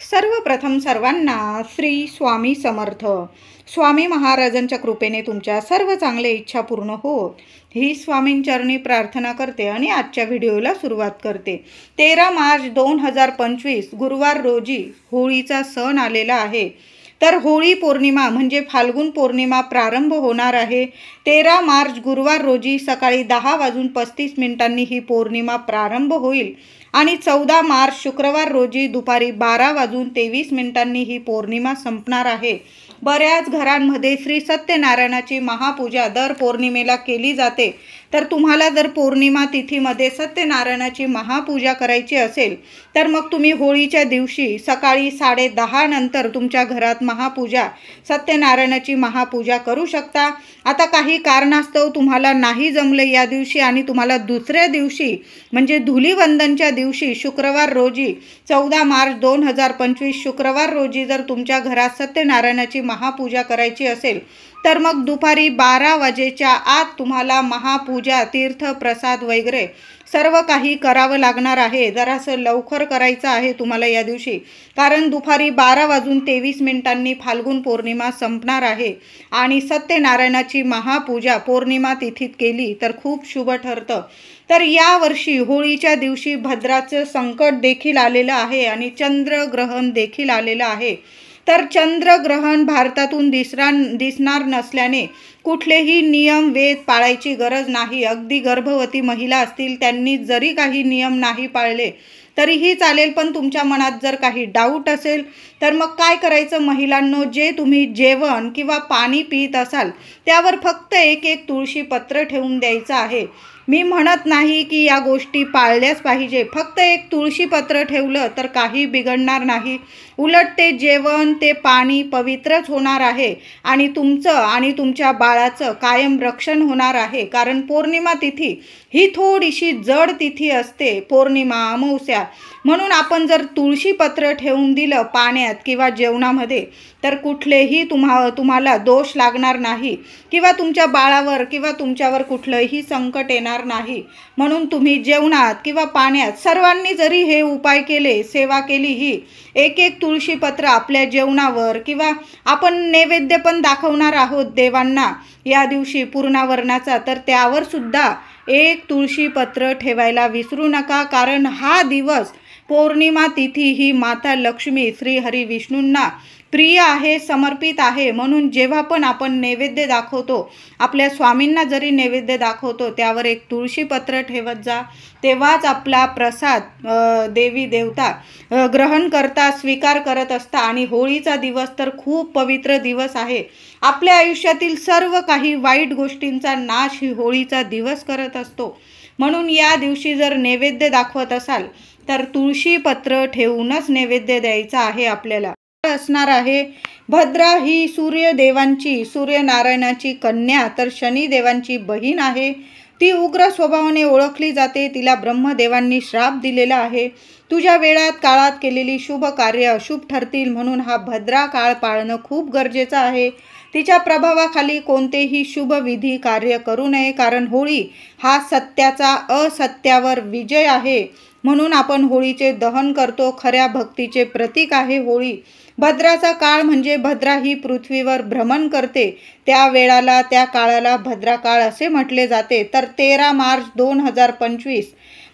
सर्वप्रथम सर्वांना श्री स्वामी समर्थ. स्वामी महाराजांच्या कृपेने तुमच्या सर्व चांगल्या इच्छा पूर्ण होत ही स्वामींचरणी प्रार्थना करते आणि आजच्या व्हिडिओला सुरुवात करते. 13 मार्च 2025 गुरुवार रोजी होळीचा सण आलेला आहे. तर होळी पौर्णिमा म्हणजे फाल्गुन पौर्णिमा प्रारंभ होणार आहे. 13 मार्च गुरुवार रोजी सकाळी 10:35 ही पौर्णिमा प्रारंभ होईल आणि 14 मार्च शुक्रवार रोजी दुपारी 12:23 ही पौर्णिमा संपणार आहे. बऱ्याच घरांमध्ये श्री सत्यनारायणाची महापूजा दर पौर्णिमेला केली जाते. तर तुम्हाला जर पौर्णिमा तिथीमध्ये सत्यनारायणाची महापूजा करायची असेल तर मग तुम्ही होळीच्या दिवशी सकाळी 10:30 नंतर तुमच्या घरात महापूजा सत्यनारायणाची महापूजा करू शकता. आता काही कारणास्तव तुम्हाला नाही जमले या दिवशी आणि तुम्हाला दुसऱ्या दिवशी म्हणजे धुलीवंदनच्या दिवशी शुक्रवार रोजी 14 मार्च 2025 शुक्रवार रोजी जर तुमच्या घरात सत्यनारायणाची महापूजा करायची असेल तर मग दुपारी 12 वाजेच्या आत तुम्हाला महापूजा तीर्थ प्रसाद वगैरे सर्व काही करावं लागणार आहे. जरासं लवकर करायचं आहे तुम्हाला या दिवशी, कारण दुपारी 12:23 फाल्गुन पौर्णिमा संपणार आहे आणि सत्यनारायणाची महापूजा पौर्णिमा तिथीत केली तर खूप शुभ ठरतं. तर यावर्षी होळीच्या दिवशी भद्राचं संकट देखील आलेलं आहे आणि चंद्रग्रहण देखील आलेलं आहे. तर चंद्रग्रहण भारतातून दिसणार नसल्याने कुठलेही नियम वेद पाळायची गरज नाही. अगदी गर्भवती महिला असतील त्यांनी जरी काही नियम नाही पाळले तरीही चालेल, पण तुमच्या मनात जर काही डाऊट असेल तर मग काय करायचं महिलांनो, जे तुम्ही जेवण किंवा पाणी पित असाल त्यावर फक्त एक तुळशी पत्र ठेवून द्यायचं आहे. मी म्हणत नाही की या गोष्टी पाळल्याच पाहिजे, फक्त एक तुळशी पत्र ठेवलं तर काही बिघडणार नाही. उलट ते जेवण ते पाणी पवित्रच होणार आहे आणि तुमचं आणि तुमच्या बाळाचं कायम रक्षण होणार आहे. कारण पौर्णिमा तिथी ही थोडीशी जड तिथी असते, पौर्णिमा अमावस्या, म्हणून आपण जर तुळशी पत्र ठेवून दिलं पाण्यात किंवा जेवणामध्ये तर कुठलेही तुम्हाला दोष लागणार नाही किंवा तुमच्या बाळावर किंवा तुमच्यावर कुठलंही संकट येणार नाही. म्हणून तुम्ही जेवणात किंवा पाण्यात सर्वांनी जरी हे उपाय केले, सेवा केली, ही एक तुळशी पत्र आपल्या जेवणावर किंवा आपण नैवेद्य पण दाखवणार आहोत देवांना या दिवशी पूर्णावरणाचा, तर त्यावर सुद्धा एक तुळशी पत्र ठेवायला विसरू नका. कारण हा दिवस पौर्णिमा तिथी ही माता लक्ष्मी श्री हरी विष्णूंना प्रिय आहे, समर्पित आहे. म्हणून जेव्हा पण आपण नैवेद्य दाखवतो, आपल्या स्वामींना जरी नैवेद्य दाखवतो त्यावर एक तुळशी पत्र ठेवत जा, तेव्हाच आपला प्रसाद देवी देवता ग्रहण करता, स्वीकार करत असता. आणि होळीचा दिवस तर खूप पवित्र दिवस आहे. आपल्या आयुष्यातील सर्व काही वाईट गोष्टींचा नाश ही होळीचा दिवस करत असतो. म्हणून या दिवशी जर नैवेद्य दाखवत असाल तर तुळशी पत्र ठेवूनच नैवेद्य द्यायचा आहे आपल्याला. असणार आहे. भद्रा ही सूर्यनारायणाची कन्या तर शनिदेवांची बहीण आहे. ती उग्र स्वभावाने ओळखली जाते. तिला ब्रह्मदेवांनी श्राप दिलेला आहे. तुझ्या वेळात काळात केलेली शुभ कार्य अशुभ ठरतील, म्हणून हा भद्रा काळ पाळणं खूप गरजेचं आहे. तिच्या प्रभावाखाली कोणतेही शुभ विधी कार्य करू नये, कारण होळी हा सत्याचा असत्यावर विजय आहे. म्हणून आपण होळीचे दहन करतो. खऱ्या भक्तीचे प्रतीक आहे होळी. भद्राचा काळ म्हणजे भद्रा ही पृथ्वीवर भ्रमण करते त्या वेळाला, त्या काळाला भद्रा काळ असे म्हटले जाते. तर 13 मार्च 2025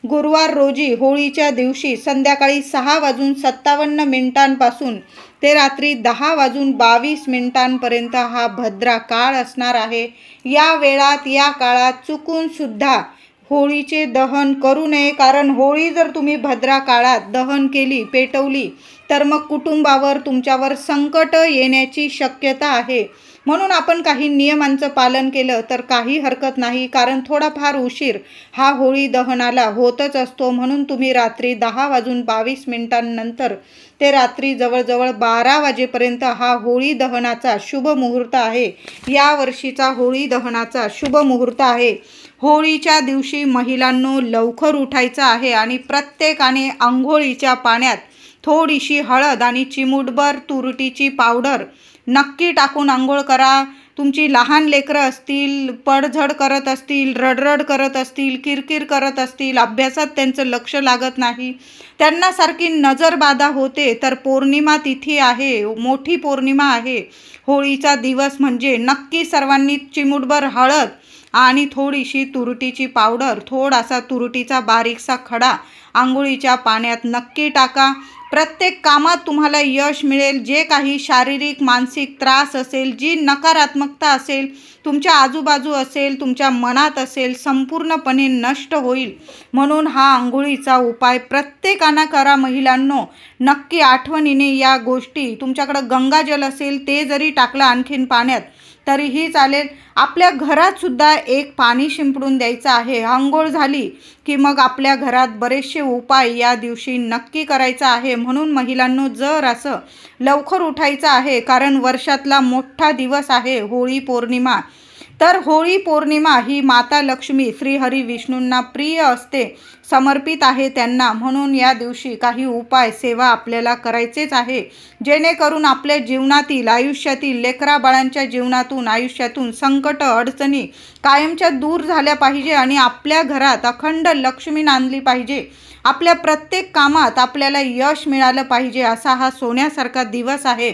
गुरुवार रोजी होळीच्या दिवशी संध्याकाळी 6:57 पासून ते रात्री 10:22 हा भद्रा काळ असणार आहे. या वेळात या काळात चुकून सुद्धा होळीचे दहन करू नये, कारण होळी जर तुम्ही भद्रा काळात दहन केली, पेटवली तर मग कुटुंबावर तुमच्यावर संकट येण्याची शक्यता आहे. म्हणून आपण काही नियमांचं पालन केलं तर काही हरकत नाही, कारण थोडाफार उशीर हा होळी दहनाला होतच असतो. म्हणून तुम्ही रात्री 10:22 नंतर ते रात्री जवळजवळ 12 वाजेपर्यंत हा होळी दहनाचा शुभ मुहूर्त आहे. या वर्षीचा होळी दहनाचा शुभ मुहूर्त आहे. होळीच्या दिवशी महिलांनो लवकर उठायचं आहे आणि प्रत्येकाने अंघोळीच्या पाण्यात थोडीशी हळद आणि चिमूटभर तुरटीची पावडर नक्की टाकून आंघोळ करा. तुमची लहान लेकरं असतील, पडझड करत असतील, रडरड करत असतील, किरकिर करत असतील, अभ्यासात त्यांचं लक्ष लागत नाही, त्यांना सारखी नजरबाधा होते, तर पौर्णिमा तिथी आहे, मोठी पौर्णिमा आहे, होळीचा दिवस म्हणजे नक्की सर्वांनी चिमूटभर हळद आणि थोडीशी तुरटीची पावडर, थोडासा तुरटीचा बारीकसा खडा आंघोळीच्या पाण्यात नक्की टाका. प्रत्येक कामात तुम्हाला यश मिळेल. जे काही शारीरिक मानसिक त्रास असेल, जी नकारात्मकता असेल, तुमच्या आजूबाजू असेल, तुमच्या मनात असेल, संपूर्णपणे नष्ट होईल. म्हणून हा आंघोळीचा उपाय प्रत्येकानं करा महिलांनो. नक्की आठवणीने या गोष्टी, तुमच्याकडं गंगाजल असेल ते जरी टाकलं आणखीन पाण्यात तरीही चालेल. आपल्या घरात सुद्धा एक पाणी शिंपडून द्यायचं आहे. अंघोळ झाली की मग आपल्या घरात बरेचसे उपाय या दिवशी नक्की करायचा आहे. म्हणून महिलांनो, जर असं लवकर उठायचं आहे, कारण वर्षातला मोठा दिवस आहे होळी पौर्णिमा. तर होळी पौर्णिमा ही माता लक्ष्मी श्रीहरी विष्णूंना प्रिय असते, समर्पित आहे त्यांना. म्हणून या दिवशी काही उपाय सेवा आपल्याला करायचेच आहे, जेणेकरून आपल्या जीवनातील आयुष्यातील लेकराबाळांच्या जीवनातून आयुष्यातून संकट अडचणी कायमच्या दूर झाल्या पाहिजे आणि आपल्या घरात अखंड लक्ष्मी नांदली पाहिजे. आपल्या प्रत्येक कामात आपल्याला यश मिळालं पाहिजे. असा हा सोन्यासारखा दिवस आहे.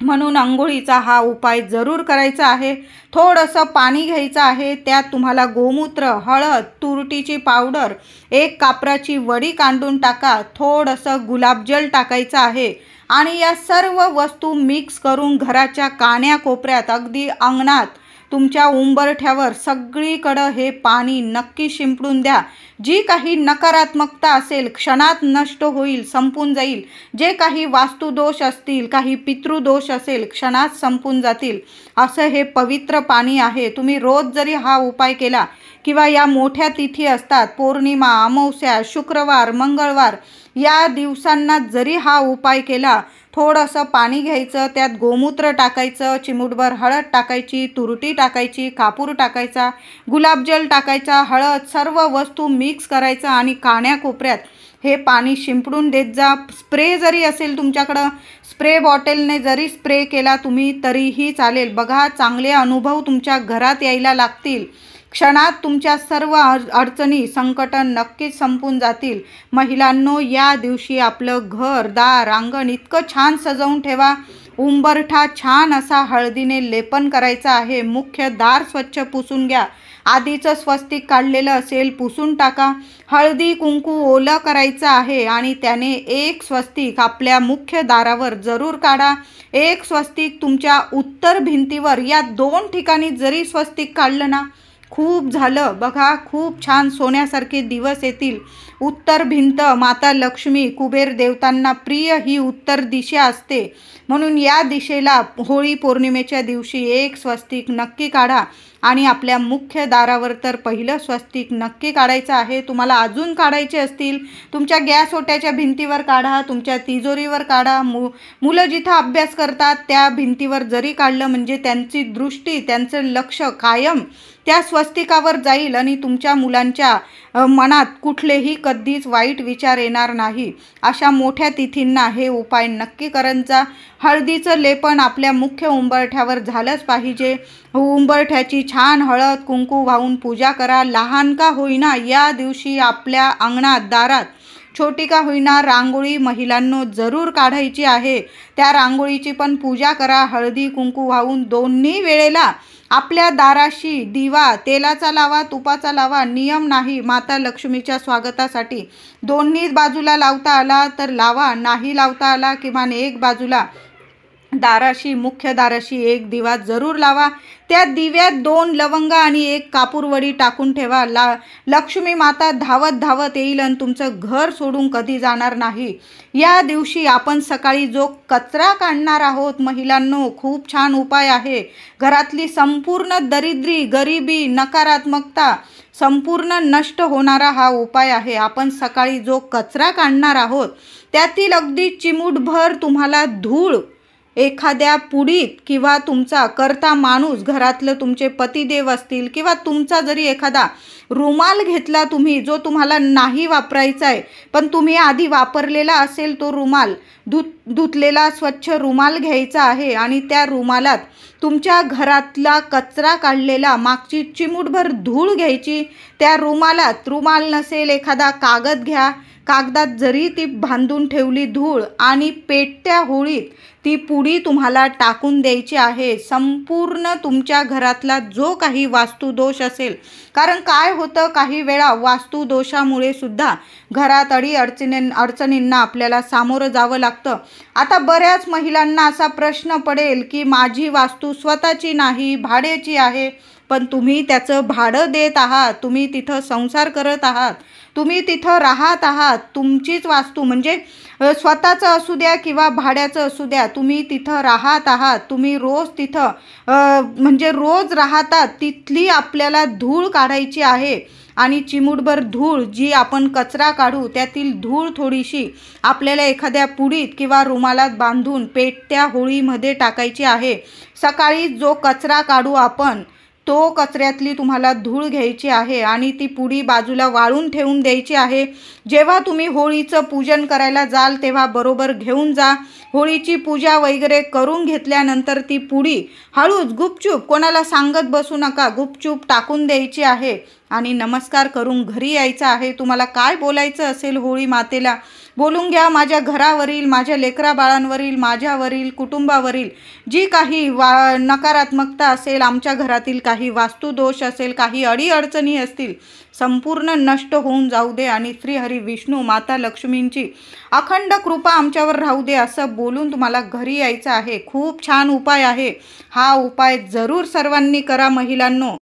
म्हणून अंघोळीचा हा उपाय जरूर करायचा आहे. थोडंसं पाणी घ्यायचं आहे, त्यात तुम्हाला गोमूत्र, हळद, तुरटीची पावडर, एक कापराची वडी कांडून टाका, थोडंसं गुलाबजल टाकायचं आहे आणि या सर्व वस्तू मिक्स करून घराच्या कान्याकोपऱ्यात, अगदी अंगणात, तुमच्या उंबरठ्यावर सगळीकडं हे पाणी नक्की शिंपडून द्या. जी काही नकारात्मकता असेल क्षणात नष्ट होईल, संपून जाईल. जे काही वास्तुदोष असतील, काही पितृदोष असेल, क्षणात संपून जातील. असं हे पवित्र पाणी आहे. तुम्ही रोज जरी हा उपाय केला किंवा या मोठ्या तिथी असतात, पौर्णिमा, अमावस्या, शुक्रवार, मंगळवार, या दिवसांना जरी हा उपाय केला, थोडंसं पाणी घ्यायचं, त्यात गोमूत्र टाकायचं, चिमूटभर हळद टाकायची, तुरटी टाकायची, कापूर टाकायचा, गुलाबजल टाकायचा, हळद, सर्व वस्तू मिक्स करायचं आणि कान्याकोपऱ्यात हे पाणी शिंपडून देत जा. स्प्रे जरी असेल तुमच्याकडं, स्प्रे बॉटलने जरी स्प्रे केला तुम्ही तरीही चालेल. बघा, चांगले अनुभव तुमच्या घरात यायला लागतील. क्षणात तुमच्या सर्व अडचणी, संकट नक्कीच संपून जातील. महिलांनो, या दिवशी आपलं घर, दार, अंगण इतकं छान सजवून ठेवा. उंबरठा छान असा हळदीने लेपन करायचा आहे. मुख्य दार स्वच्छ पुसून घ्या. आधीचं स्वस्तिक काढलेलं असेल पुसून टाका. हळदी कुंकू ओलं करायचं आहे आणि त्याने एक स्वस्तिक आपल्या मुख्य दारावर जरूर काढा. एक स्वस्तिक तुमच्या उत्तर भिंतीवर, या 2 ठिकाणी जरी स्वस्तिक काढलं ना, खूप झालं. बघा, खूप छान सोन्यासारखे दिवस येतील. उत्तर भिंत माता लक्ष्मी, कुबेर देवतांना प्रिय ही उत्तर दिशा असते. म्हणून या दिशेला होळी पौर्णिमेच्या दिवशी एक स्वस्तिक नक्की काढा आणि आपल्या मुख्य दारावर तर पहिलं स्वस्तिक नक्की काढायचं आहे. तुम्हाला अजून काढायचे असतील, तुमच्या गॅस ओट्याच्या भिंतीवर काढा, तुमच्या तिजोरीवर काढा. मुलं जिथं अभ्यास करतात त्या भिंतीवर जरी काढलं म्हणजे त्यांची दृष्टी, त्यांचं लक्ष कायम त्या स्वस्तिकावर जाईल आणि तुमच्या मुलांच्या मनात कुठलेही कधीच वाईट विचार येणार नाही. अशा मोठ्या तिथींना हे उपाय नक्की करत जा. हळदीचं लेपन आपल्या मुख्य उंबरठ्यावर झालंच पाहिजे. उंबरठ्याची छान हळद कुंकू वाहून पूजा करा. लहान का होईना या दिवशी आपल्या अंगणात, दारात छोटी का होईना रांगोळी महिलांनो जरूर काढायची आहे. त्या रांगोळीची पण पूजा करा. हळदी कुंकू वाहून दोन्ही वेळेला आपल्या दाराशी दिवा तेलाचा लावा, तुपाचा लावा, नियम नाही. माता लक्ष्मीच्या स्वागतासाठी दोन्ही बाजूला लावता आला तर लावा, नाही लावता आला किमान एक बाजूला दाराशी, मुख्य दाराशी एक दिवा जरूर लावा. त्या दिव्यात 2 लवंग आणि 1 कापूरवडी टाकून ठेवा. लक्ष्मी माता धावत धावत येईल आणि तुमचं घर सोडून कधी जाणार नाही. या दिवशी आपण सकाळी जो कचरा काढणार आहोत महिलांनो, खूप छान उपाय आहे. घरातली संपूर्ण दरिद्री, गरिबी, नकारात्मकता संपूर्ण नष्ट होणारा हा उपाय आहे. आपण सकाळी जो कचरा काढणार आहोत त्यातील अगदी चिमूटभर तुम्हाला धूळ एखाद्या पुडीत किंवा तुमचा करता माणूस, घरातलं तुमचे पतिदेव असतील किंवा तुमचा जरी एखादा रुमाल घेतला तुम्ही, जो तुम्हाला नाही वापरायचा आहे पण तुम्ही आधी वापरलेला असेल, तो रुमाल धुतलेला स्वच्छ रुमाल घ्यायचा आहे आणि त्या रुमालात तुमच्या घरातला कचरा काढलेला मागची चिमूटभर धूळ घ्यायची. त्या रुमालात, रुमाल नसेल एखादा कागद घ्या, कागदात जरी ती बांधून ठेवली धूळ, आणि पेटत्या होळीत ती पुडी तुम्हाला टाकून द्यायची आहे. संपूर्ण तुमच्या घरातला जो काही वास्तुदोष असेल, कारण काय होतं, काही वेळा वास्तुदोषामुळे सुद्धा घरात अडचणींना आपल्याला सामोरं जावं लागतं. आता बऱ्याच महिलांना असा प्रश्न पडेल की माझी वास्तू स्वतःची नाही, भाड्याची आहे, पण तुम्ही त्याचं भाडं देत आहात, तुम्ही तिथं संसार करत आहात, तुम्ही तिथं राहत आहात. तुमचीच वास्तू म्हणजे स्वतःचं असू द्या किंवा भाड्याचं असू द्या, तुम्ही तिथं राहत आहात, तुम्ही रोज तिथं म्हणजे रोज राहतात, तिथली आपल्याला धूळ काढायची आहे. आणि चिमूटभर धूळ जी आपण कचरा काढू, त्यातील धूळ थोडीशी आपल्याला एखाद्या पुडीत किंवा रुमालात बांधून पेटत्या होळीमध्ये टाकायची आहे. सकाळी जो कचरा काढू आपण, तो कचऱ्यातली तुम्हाला धूळ घ्यायची आहे आणि ती पुडी बाजूला वाळून ठेवून द्यायची आहे. जेव्हा तुम्ही होळीचं पूजन करायला जाल तेव्हा बरोबर घेऊन जा. होळीची पूजा वगैरे करून घेतल्यानंतर ती पुडी हळूच गुपचूप, कोणाला सांगत बसू नका, गुपचूप टाकून द्यायची आहे आणि नमस्कार करून घरी यायचं आहे. तुम्हाला काय बोलायचं असेल होळी मातेला बोलून घ्या. माझ्या घरावरील, माझ्या लेकरा बाळांवरील, माझ्यावरील, कुटुंबावरील जी काही नकारात्मकता असेल, आमच्या घरातील काही वास्तुदोष असेल, काही अडीअडचणी असतील, संपूर्ण नष्ट होऊन जाऊ दे आणि श्रीहरी विष्णू माता लक्ष्मींची अखंड कृपा आमच्यावर राहू दे, असं बोलून तुम्हाला घरी यायचं आहे. खूप छान उपाय आहे हा. उपाय जरूर सर्वांनी करा महिलांनो.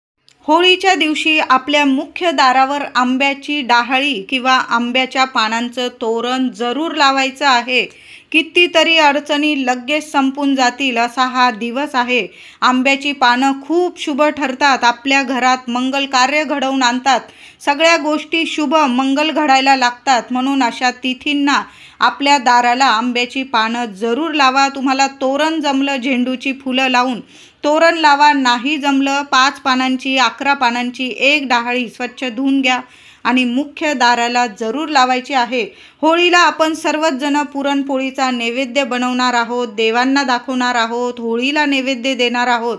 होळीच्या दिवशी आपल्या मुख्य दारावर आंब्याची डहाळी किंवा आंब्याच्या पानांचं तोरण जरूर लावायचं आहे. कितीतरी अडचणी लगेच संपून जातील असा हा दिवस आहे. आंब्याची पानं खूप शुभ ठरतात, आपल्या घरात मंगल कार्य घडवून आणतात, सगळ्या गोष्टी शुभ मंगल घडायला लागतात. म्हणून अशा तिथींना आपल्या दाराला आंब्याची पानं जरूर लावा. तुम्हाला तोरण जमलं झेंडूची फुलं लावून तोरण लावा, नाही जमलं 5 पानांची, 11 पानांची एक डहाळी स्वच्छ धुवून घ्या आणि मुख्य दाराला जरूर लावायची आहे. होळीला आपण सर्वच जण पुरणपोळीचा नैवेद्य बनवणार आहोत, देवांना दाखवणार आहोत, होळीला नैवेद्य देणार आहोत.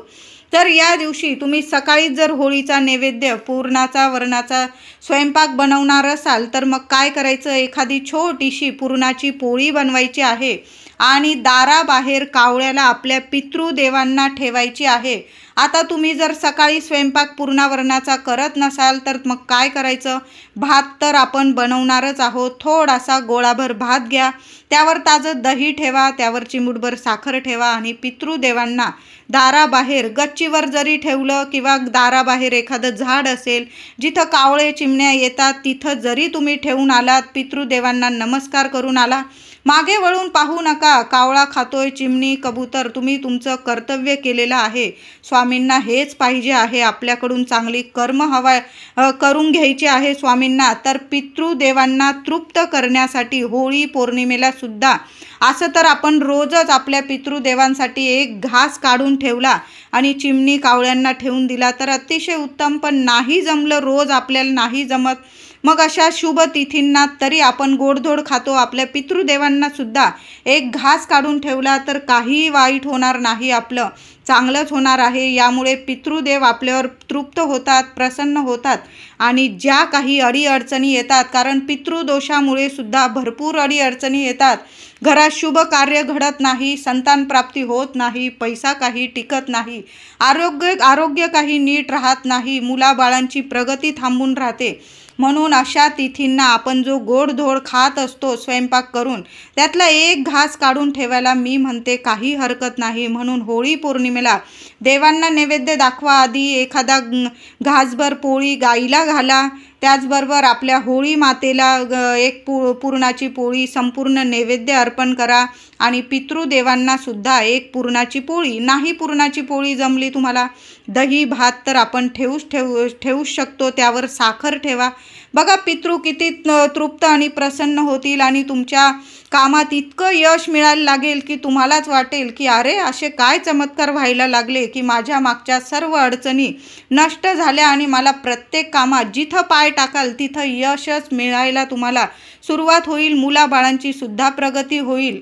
तर या दिवशी तुम्ही सकाळी जर होळीचा नैवेद्य पुरणाचा वरणाचा स्वयंपाक बनवणार असाल तर मग काय करायचं, एखादी छोटीशी पुरणाची पोळी बनवायची आहे आणि दाराबाहेर कावळ्याला आपल्या पितृदेवांना ठेवायची आहे. आता तुम्ही जर सकाळी स्वयंपाक पुरणावरणाचा करत नसाल तर मग काय करायचं, भात तर आपण बनवणारच आहोत, थोडासा गोळाभर भात घ्या, त्यावर ताजं दही ठेवा, त्यावर चिमूटभर साखर ठेवा आणि पितृदेवांना दाराबाहेर गच्चीवर जरी ठेवलं किंवा दाराबाहेर एखादं झाड असेल जिथं कावळे चिमण्या येतात तिथं जरी तुम्ही ठेवून आलात, पितृदेवांना नमस्कार करून आला, मागे वळून पाहू नका, कावळा खातोय, चिमणी, कबूतर, तुम्ही तुमचं कर्तव्य केलेलं आहे. स्वामींना हेच पाहिजे आहे, आपल्याकडून चांगली कर्म करून घ्यायची आहे स्वामींना. तर पितृदेवांना तृप्त करण्यासाठी होळी पौर्णिमेला सुद्धा असं तर आपण रोजच आपल्या पितृदेवांसाठी एक घास काढून ठेवला आणि चिमणी कावळ्यांना ठेवून दिला तर अतिशय उत्तम. पण नाही जमलं, रोज आपल्याला नाही जमत, मग अशा शुभ तिथींना तरी आपण गोडधोड खातो, आपल्या पितृदेवांना सुद्धा एक घास काढून ठेवला तर काही वाईट होणार नाही, आपलं चांगलंच होणार आहे. यामुळे पितृदेव आपल्यावर तृप्त होतात, प्रसन्न होतात आणि ज्या काही अडीअडचणी येतात, कारण पितृदोषामुळे सुद्धा भरपूर अडीअडचणी येतात, घरात शुभ कार्य घडत नाही, संतान प्राप्ती होत नाही, पैसा काही टिकत नाही, आरोग्य काही नीट राहत नाही, मुलाबाळांची प्रगती थांबून राहते. म्हणून अशा तिथींना आपण जो गोडधोड खात असतो स्वयंपाक करून, त्यातला एक घास काढून ठेवायला मी म्हणते काही हरकत नाही. म्हणून होळी पौर्णिमेला देवांना नैवेद्य दाखवा, आधी एखादा घासभर पोळी गाईला घाला, त्याचबरोबर आपल्या होळी मातेला एक पुरणाची पोळी संपूर्ण नैवेद्य अर्पण करा आणि पितृदेवांना सुद्धा एक पुरणाची पोळी, नाही पुरणाची पोळी जमली तुम्हाला, दही भात तर आपण ठेवूच शकतो, त्यावर साखर ठेवा, बघा पितृ किती तृप्त आणि प्रसन्न होतील आणि तुमच्या कामात इतकं यश मिळायला लागेल की तुम्हालाच वाटेल की अरे असे काय चमत्कार व्हायला लागले की माझ्या मागच्या सर्व अडचणी नष्ट झाल्या आणि मला प्रत्येक कामात जिथं पाय टाकाल तिथं यशच मिळायला तुम्हाला सुरुवात होईल. मुलाबाळांची सुद्धा प्रगती होईल.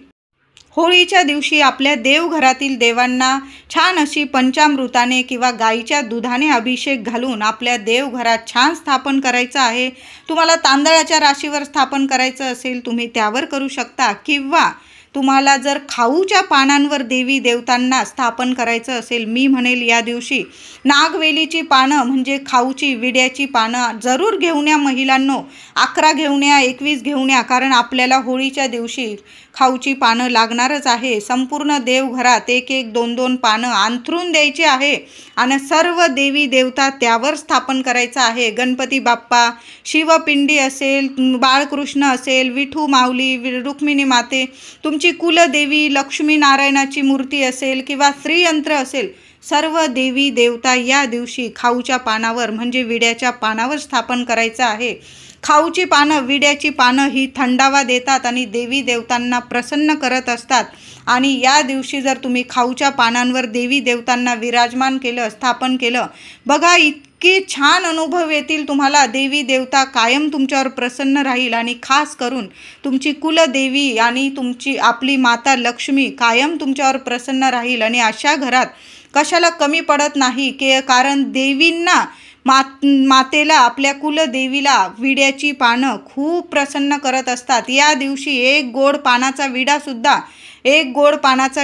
होळीच्या दिवशी आपल्या देवघरातील देवांना छान अशी पंचामृताने किंवा गाईच्या दुधाने अभिषेक घालून आपल्या देवघरात छान स्थापन करायचं आहे. तुम्हाला तांदळाच्या राशीवर स्थापन करायचं असेल तुम्ही त्यावर करू शकता, किंवा तुम्हाला जर खाऊच्या पानांवर देवी देवतांना स्थापन करायचं असेल, मी म्हणेल या दिवशी नागवेलीची पानं म्हणजे खाऊची विड्याची पानं जरूर घेऊन या महिलांनो. 11 घेऊन या, 21 घेऊन या, कारण आपल्याला होळीच्या दिवशी खाऊची पानं लागणारच आहे. संपूर्ण देवघरात 1-1, 2-2 पानं अंथरून द्यायची आहे आणि सर्व देवी देवता त्यावर स्थापन करायचं आहे. गणपती बाप्पा, शिवपिंडी असेल, बाळकृष्ण असेल, विठू माऊली, रुक्मिणी माते, तुमची कुलदेवी लक्ष्मी नारायणाची मूर्ती असेल किंवा श्रीयंत्र असेल, सर्व देवी देवता या दिवशी खाऊच्या पानावर म्हणजे विड्याच्या पानावर स्थापन करायचं आहे. खाऊची पानं, विड्याची पानं ही थंडावा देतात आणि देवी देवतांना प्रसन्न करत असतात. आणि या दिवशी जर तुम्ही खाऊच्या पानांवर देवी देवतांना विराजमान केलं, स्थापन केलं, बघा इतकी छान अनुभव येतील तुम्हाला. देवी देवता कायम तुमच्यावर प्रसन्न राहील आणि खास करून तुमची कुलदेवी आणि तुमची आपली माता लक्ष्मी कायम तुमच्यावर प्रसन्न राहील. आणि अशा घरात कशाला कमी पडत नाही कारण देवींना मातेला, आपल्या कुलदेवीला विड्याची पानं खूप प्रसन्न करत असतात. या दिवशी एक गोड पानाचा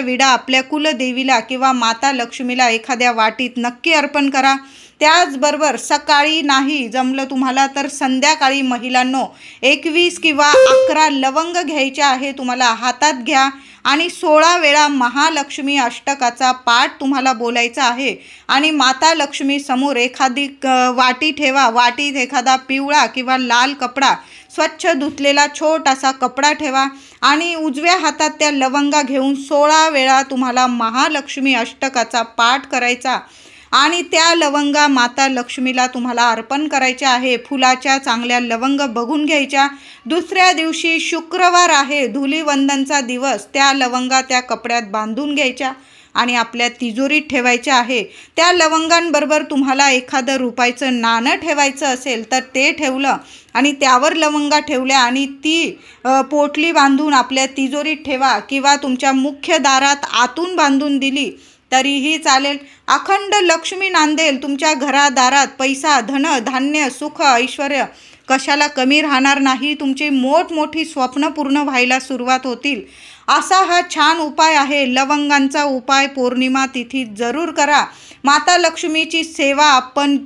विडा आपल्या कुलदेवीला किंवा माता लक्ष्मीला एखाद्या वाटीत नक्की अर्पण करा. त्याचबरोबर सकाळी नाही जमलं तुम्हाला तर संध्याकाळी महिलांनो 21 किंवा 11 लवंग घ्यायच्या आहे तुम्हाला, हातात घ्या आणि 16 वेळा महालक्ष्मी अष्टकाचा पाठ तुम्हाला बोलायचा आहे. आणि माता लक्ष्मी समोर एखादी वाटी ठेवा. वाटीत एखादा पिवळा किंवा लाल कपडा, स्वच्छ धुतलेला छोटासा कपडा ठेवा आणि उजव्या हातात त्या लवंगा घेऊन 16 वेळा तुम्हाला महालक्ष्मी अष्टकाचा पाठ करायचा आणि त्या लवंगा माता लक्ष्मीला तुम्हाला अर्पण करायच्या आहे. फुलाच्या चांगल्या लवंग बघून घ्यायच्या. दुसऱ्या दिवशी शुक्रवार आहे, धुलीवंदनचा दिवस, त्या लवंगा त्या कपड्यात बांधून घ्यायच्या आणि आपल्या तिजोरीत ठेवायच्या आहे. त्या लवंगांबरोबर तुम्हाला एखादं रुपयाचं नाणं ठेवायचं असेल तर ते ठेवलं आणि त्यावर लवंगा ठेवल्या आणि ती पोटली बांधून आपल्या तिजोरीत ठेवा किंवा तुमच्या मुख्य दारात आतून बांधून दिली तरीही चालेल. अखंड लक्ष्मी नांदेल तुमच्या घरादारात. पैसा, धन, धान्य, सुख, ऐश्वर कशाला कमी राहणार नाही. तुमची मोठमोठी स्वप्न पूर्ण व्हायला सुरुवात होतील. असा हा छान उपाय आहे. लवंगांचा उपाय पौर्णिमा तिथी जरूर करा. माता लक्ष्मीची सेवा आपण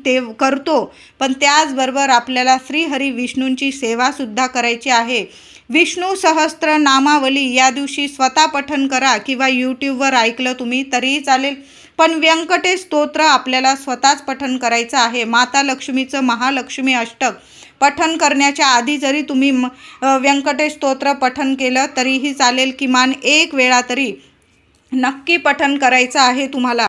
करतो, पण त्याचबरोबर आपल्याला श्रीहरी विष्णूंची सेवासुद्धा करायची आहे. विष्णू सहस्त्र नामावली या दिवशी स्वतः पठण करा किंवा यूट्यूबवर ऐकलं तुम्ही तरीही चालेल, पण व्यंकटेश स्तोत्र आपल्याला स्वतःच पठण करायचं आहे. माता लक्ष्मीचं महालक्ष्मी अष्टक पठण करण्याच्या आधी जरी तुम्ही व्यंकटेश स्तोत्र पठण केलं तरीही चालेल. किमान 1 वेळा तरी नक्की पठण करायचं आहे तुम्हाला.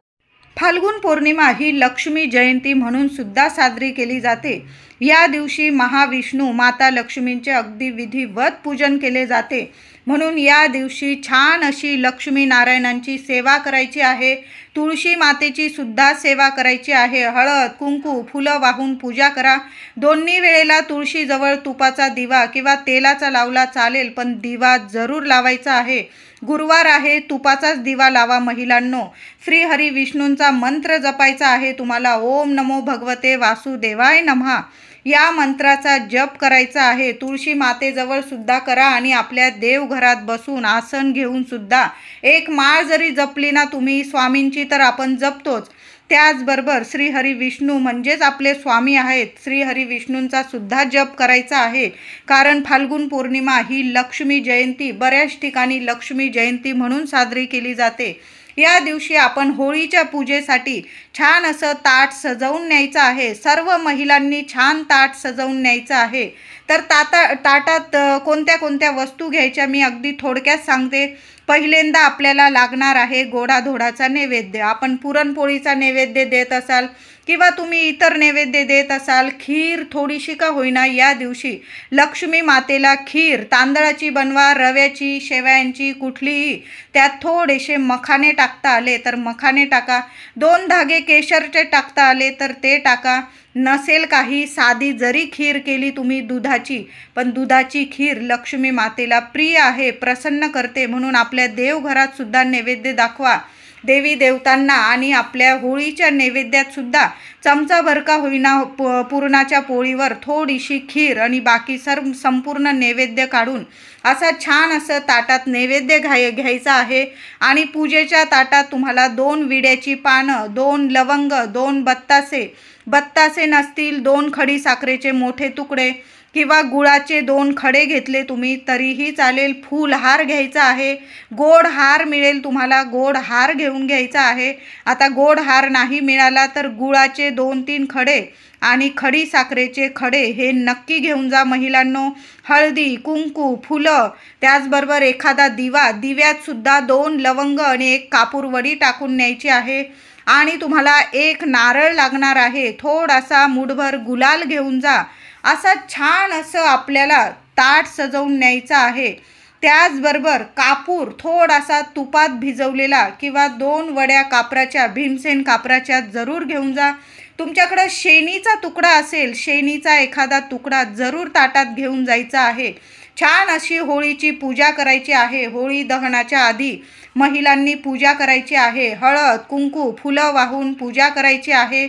फाल्गुन पौर्णिमा ही लक्ष्मी जयंती म्हणून सुद्धा साजरी केली जाते. या दिवशी महाविष्णू माता लक्ष्मींचे अगदी विधिवत पूजन केले जाते. म्हणून या दिवशी छान अशी लक्ष्मी नारायणांची सेवा करायची आहे. तुळशी मातेची सुद्धा सेवा करायची आहे. हळद, कुंकू, फुलं वाहून पूजा करा. दोन्ही वेळेला तुळशीजवळ तुपाचा दिवा किंवा तेलाचा लावला चालेल, पण दिवा जरूर लावायचा आहे. गुरुवार आहे, तुपाचाच दिवा लावा महिलांनो. श्रीहरी विष्णूंचा मंत्र जपायचा आहे तुम्हाला. ओम नमो भगवते वासुदेवाय नमः या मंत्राचा जप करायचा आहे. तुळशी मातेजवळ सुद्धा करा आणि आपल्या देवघरात बसून आसन घेऊन सुद्धा एक माळ जरी जपली ना तुम्ही स्वामींची तर आपण जपतोच. त्याचबरोबर श्रीहरी विष्णू म्हणजेच आपले स्वामी आहेत. श्रीहरी विष्णूंचा सुद्धा जप करायचा आहे, कारण फाल्गुन पौर्णिमा ही लक्ष्मी जयंती बऱ्याच ठिकाणी लक्ष्मी जयंती म्हणून साजरी केली जाते. या दिवशी आपण होळीच्या पूजेसाठी छान असं ताट सजवून न्यायचं आहे. सर्व महिलांनी छान ताट सजवून न्यायचं आहे. तर ताटात कोणत्या कोणत्या वस्तू घ्यायच्या मी अगदी थोडक्यात सांगते. पहिल्यांदा आपल्याला लागणार आहे गोडाधोडाचा नैवेद्य. आपण पुरणपोळीचा नैवेद्य देत असाल किंवा तुम्ही इतर नैवेद्य देत असाल, खीर थोडीशी का होईना या दिवशी लक्ष्मी मातेला खीर तांदळाची बनवा, रव्याची, शेवयांची, कुठलीही. त्यात थोडेसे मखाने टाकता आले तर मखाने टाका, 2 धागे केशरचे टाकता आले तर ते टाका. नसेल काही साधी जरी खीर केली तुम्ही दुधाची, पण दुधाची खीर लक्ष्मी मातेला प्रिय आहे, प्रसन्न करते, म्हणून आपल्या देवघरात सुद्धा नैवेद्य दाखवा देवी देवतांना. आणि आपल्या होळीच्या नैवेद्यात सुद्धा चमचाभर का होईना पुरणाच्या पोळीवर थोडीशी खीर आणि बाकी संपूर्ण नैवेद्य काढून असा छान असं ताटात नैवेद्य घ्यायचा आहे. आणि पूजेच्या ताटात तुम्हाला 2 विड्याची पानं, 2 लवंग, 2 बत्तासे नसतील 2 खडी साखरेचे मोठे तुकडे किंवा गुळाचे 2 खडे घेतले तुम्ही तरीही चालेल. फूलहार घ्यायचा आहे. गोड हार मिळेल तुम्हाला, गोड हार घेऊन घ्यायचा आहे. आता गोड हार नाही मिळाला तर गुळाचे 2-3 खडे आणि खडी साखरेचे खडे हे नक्की घेऊन जा महिलांनो. हळदी, कुंकू, फुलं, त्याचबरोबर एखादा दिवा, दिव्यात सुद्धा 2 लवंग आणि 1 कापूर वडी टाकून न्यायची आहे. आणि तुम्हाला 1 नारळ लागणार आहे. थोडासा मुठभर गुलाल घेऊन जा. असा छान असं आपल्याला ताट सजवून न्यायचं आहे. त्याचबरोबर कापूर थोडासा तुपात भिजवलेला किंवा 2 वड्या कापराच्या, भीमसेन कापराच्या जरूर घेऊन जा. तुमच्याकडं शेणीचा तुकडा असेल, शेणीचा एखादा तुकडा जरूर ताटात घेऊन जायचा आहे. छान अशी होळीची पूजा करायची आहे. होळी दहनाच्या आधी महिलांनी पूजा करायची आहे. हळद, कुंकू, फुलं वाहून पूजा करायची आहे.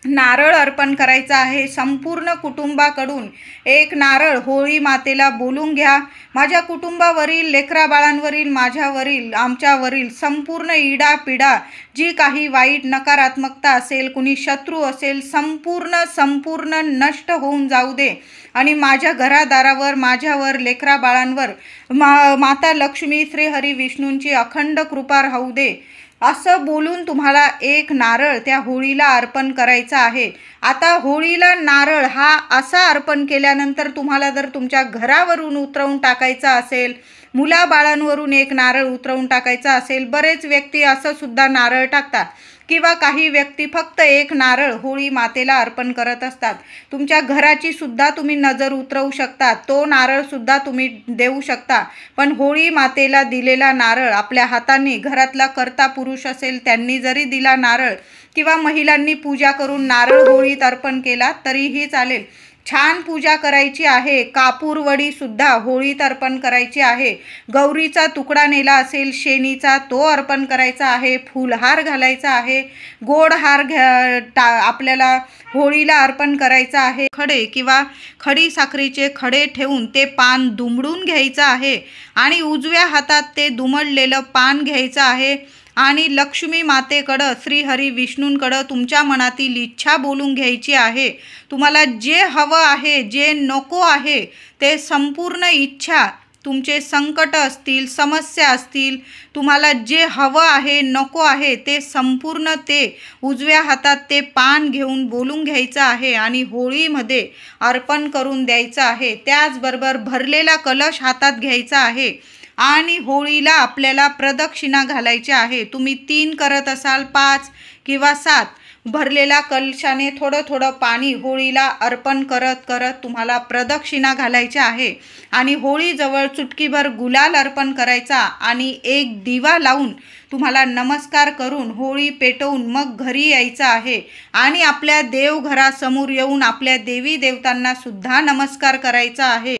नारळ अर्पण करायचा आहे. संपूर्ण कुटुंबाकडून 1 नारळ होळी मातेला बोलून घ्या. माझ्या कुटुंबावरील, लेकराबाळांवरील, माझ्यावरील, आमच्यावरील संपूर्ण इडापिडा, जी काही वाईट नकारात्मकता असेल, कुणी शत्रू असेल, संपूर्ण नष्ट होऊन जाऊ दे. आणि माझ्या घरादारावर, माझ्यावर, लेकराबाळांवर माता लक्ष्मी, श्रीहरी विष्णूंची अखंड कृपा राहू दे, असं बोलून तुम्हाला 1 नारळ त्या होळीला अर्पण करायचा आहे. आता होळीला नारळ हा असा अर्पण केल्यानंतर तुम्हाला जर तुमच्या घरावरून उतरवून टाकायचा असेल, मुलाबाळांवरून 1 नारळ उतरवून टाकायचा असेल, बरेच व्यक्ती असं सुद्धा नारळ टाकतात किंवा काही व्यक्ती फक्त 1 नारळ होळी मातेला अर्पण करत असतात. तुमच्या घराची सुद्धा तुम्ही नजर उतरवू शकता, तो नारळ सुद्धा तुम्ही देऊ शकता. पण होळी मातेला दिलेला नारळ आपल्या हाताने, घरातला कर्ता पुरुष असेल त्यांनी जरी दिला नारळ किंवा महिलांनी पूजा करून नारळ होळीत अर्पण केला तरीही चालेल. छान पूजा करायची आहे. कापूर वडी सुद्धा होळीत अर्पण करायची आहे. गौरीचा तुकडा नेला असेल शेणीचा, तो अर्पण करायचा आहे. फुलहार घालायचा आहे. गोड हार आपल्याला होळीला अर्पण करायचा आहे. खडे किंवा खडी साखरेचे खडे ठेवून ते पान दुमडून घ्यायचं आहे आणि उजव्या हातात ते दुमडलेलं पान घ्यायचं आहे. आणि लक्ष्मी मातेकडं, श्रीहरी विष्णूंकडं तुमच्या मनातील इच्छा बोलून घ्यायची आहे. तुम्हाला जे हवं आहे, जे नको आहे ते संपूर्ण इच्छा, तुमचे संकट असतील, समस्या असतील, तुम्हाला जे हवं आहे, नको आहे ते संपूर्ण ते उजव्या हातात ते पान घेऊन बोलून घ्यायचं आहे आणि होळीमध्ये अर्पण करून द्यायचं आहे. त्याचबरोबर भरलेला कलश हातात घ्यायचा आहे आणि होळीला आपल्याला प्रदक्षिणा घालायची आहे. तुम्ही 3 करत असाल, 5 किंवा 7 भरलेला कलशाने थोडं पाणी होळीला अर्पण करत तुम्हाला प्रदक्षिणा घालायची आहे. आणि होळीजवळ चुटकीभर गुलाल अर्पण करायचा आणि 1 दिवा लावून तुम्हाला नमस्कार करून होळी पेटवून मग घरी यायचं आहे. आणि आपल्या देवघरासमोर येऊन आपल्या देवी देवतांना सुद्धा नमस्कार करायचा आहे.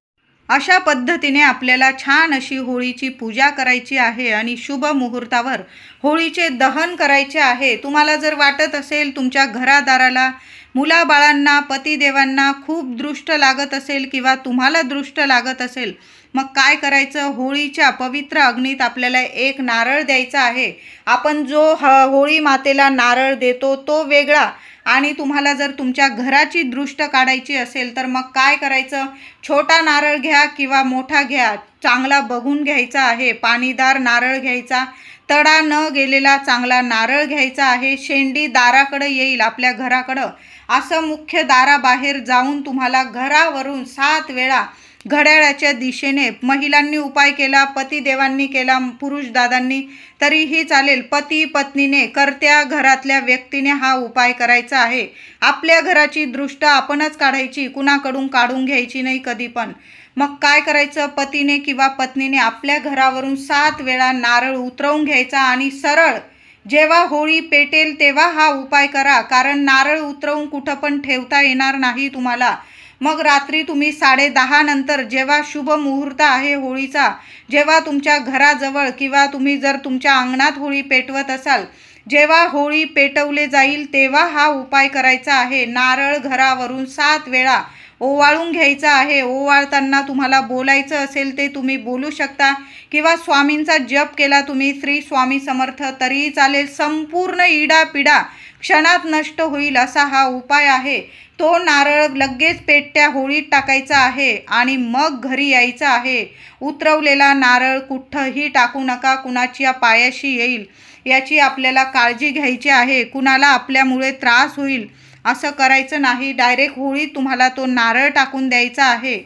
अशा पद्धतीने आपल्याला छान अशी होळीची पूजा करायची आहे आणि शुभ मुहूर्तावर होळीचे दहन करायचे आहे. तुम्हाला जर वाटत असेल तुमच्या घरादाराला, मुलाबाळांना, पतिदेवांना खूप दृष्ट लागत असेल किंवा तुम्हाला दृष्ट लागत असेल, मग काय करायचं, होळीच्या पवित्र अग्नीत आपल्याला 1 नारळ द्यायचा आहे. आपण जो होळी मातेला नारळ देतो तो वेगळा, आणि तुम्हाला जर तुमच्या घराची दृष्ट काढायची असेल तर मग काय करायचं, छोटा नारळ घ्या किंवा मोठा घ्या, चांगला बघून घ्यायचा आहे. पाणीदार नारळ घ्यायचा, तडा न गेलेला चांगला नारळ घ्यायचा आहे. शेंडी दाराकडे येईल, आपल्या घराकडं, असं मुख्य दाराबाहेर जाऊन तुम्हाला घरावरून 7 वेळा घड्याळाच्या दिशेने, महिलांनी उपाय केला, पतिदेवांनी केला, पुरुष दादांनी तरीही चालेल, पती पत्नीने, कर्त्या घरातल्या व्यक्तीने हा उपाय करायचा आहे. आपल्या घराची दृष्ट आपणच काढायची, कुणाकडून काढून घ्यायची नाही कधी पण. मग काय करायचं, पतीने किंवा पत्नीने आपल्या घरावरून 7 वेळा नारळ उतरवून घ्यायचा आणि सरळ जेव्हा होळी पेटेल तेव्हा हा उपाय करा, कारण नारळ उतरवून कुठं पण ठेवता येणार नाही तुम्हाला. मग रात्री तुम्ही 10:30 नंतर जेव्हा शुभ मुहूर्त आहे होळीचा, जेव्हा तुमच्या घराजवळ किंवा तुम्ही जर तुमच्या अंगणात होळी पेटवत असाल, जेव्हा होळी पेटवले जाईल तेव्हा हा उपाय करायचा आहे. नारळ घरावरून 7 वेळा ओवाळून घ्यायचा आहे. ओवाळताना तुम्हाला बोलायचं असेल ते तुम्ही बोलू शकता किंवा स्वामींचा जप केला तुम्ही, श्री स्वामी समर्थ, तरीही चालेल. संपूर्ण इडापिडा क्षणात नष्ट होईल असा हा उपाय आहे. तो नारळ लगेच पेटत्या होळीत टाकायचा आहे आणि मग घरी यायचं आहे. उतरवलेला नारळ कुठंही टाकू नका, कुणाच्या पायाशी येईल याची आपल्याला काळजी घ्यायची आहे. कुणाला आपल्यामुळे त्रास होईल असं करायचं नाही. डायरेक्ट होळीत तुम्हाला तो नारळ टाकून द्यायचा आहे.